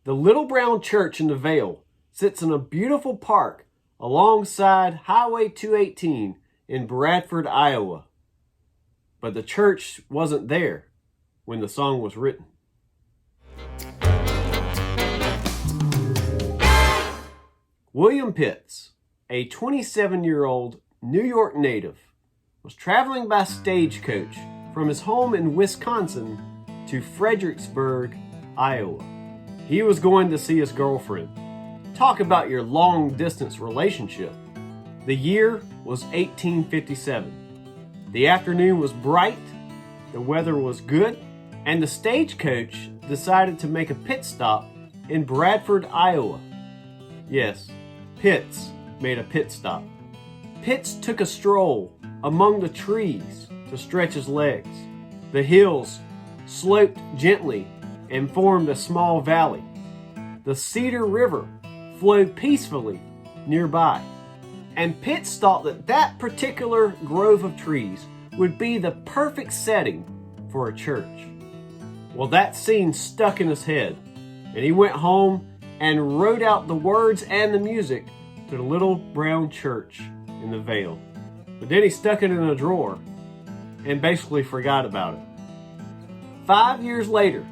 The Little Brown Church in the Vale sits in a beautiful park alongside Highway 218 in Bradford, Iowa. But the church wasn't there when the song was written. William Pitts, a 27-year-old New York native, was traveling by stagecoach from his home in Wisconsin to Fredericksburg, Iowa. He was going to see his girlfriend. Talk about your long-distance relationship. The year was 1857. The afternoon was bright, the weather was good, and the stagecoach decided to make a pit stop in Bradford, Iowa. Yes, Pitts made a pit stop. Pitts took a stroll among the trees to stretch his legs. The hills sloped gently and formed a small valley. The Cedar River flowed peacefully nearby. And Pitts thought that that particular grove of trees would be the perfect setting for a church. Well, that scene stuck in his head, and he went home and wrote out the words and the music to the Little Brown Church in the Vale. But then he stuck it in a drawer and basically forgot about it. 5 years later,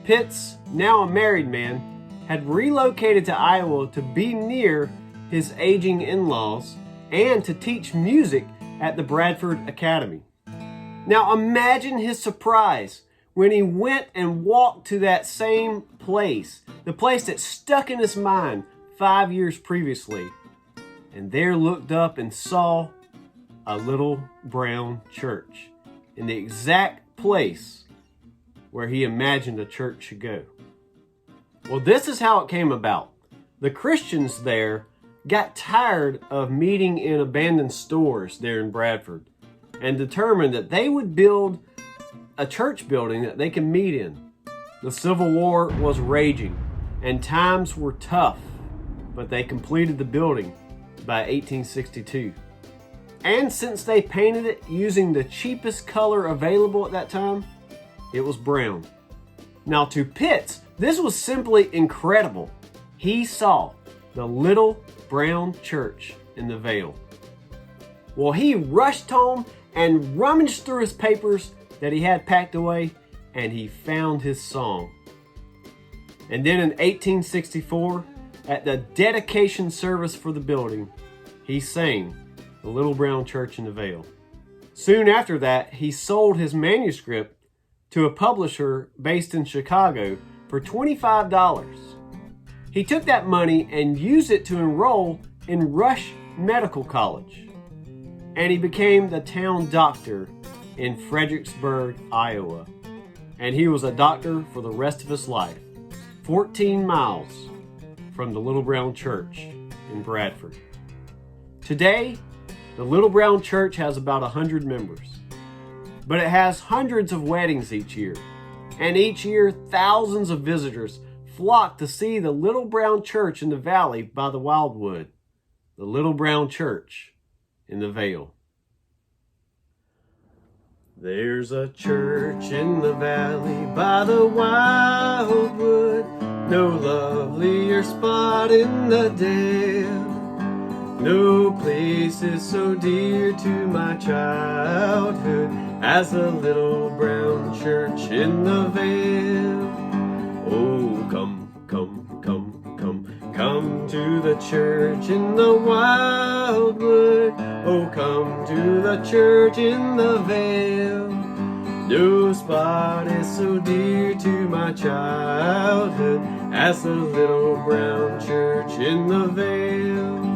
Pitts, now a married man, had relocated to Iowa to be near his aging in-laws and to teach music at the Bradford Academy. Now imagine his surprise when he went and walked to that same place, the place that stuck in his mind 5 years previously, and there looked up and saw a little brown church in the exact place where he imagined a church should go. Well, this is how it came about. The Christians there got tired of meeting in abandoned stores there in Bradford and determined that they would build a church building that they could meet in. The Civil War was raging and times were tough, but they completed the building by 1862. And since they painted it using the cheapest color available at that time, it was brown. Now to Pitts, this was simply incredible. He saw the Little Brown Church in the Vale. Well, he rushed home and rummaged through his papers that he had packed away, and he found his song. And then in 1864, at the dedication service for the building, he sang the Little Brown Church in the Vale. Soon after that, he sold his manuscript to a publisher based in Chicago for $25. He took that money and used it to enroll in Rush Medical College. And he became the town doctor in Fredericksburg, Iowa. And he was a doctor for the rest of his life, 14 miles from the Little Brown Church in Bradford. Today, the Little Brown Church has about 100 members. But it has hundreds of weddings each year. And each year, thousands of visitors flock to see the Little Brown Church in the valley by the Wildwood. The Little Brown Church in the Vale. There's a church in the valley by the Wildwood, no lovelier spot in the dale. No place is so dear to my childhood as the Little Brown Church in the Vale. Oh, come, come, come, come, come to the church in the Wildwood. Oh, come to the church in the Vale. No spot is so dear to my childhood as the Little Brown Church in the Vale.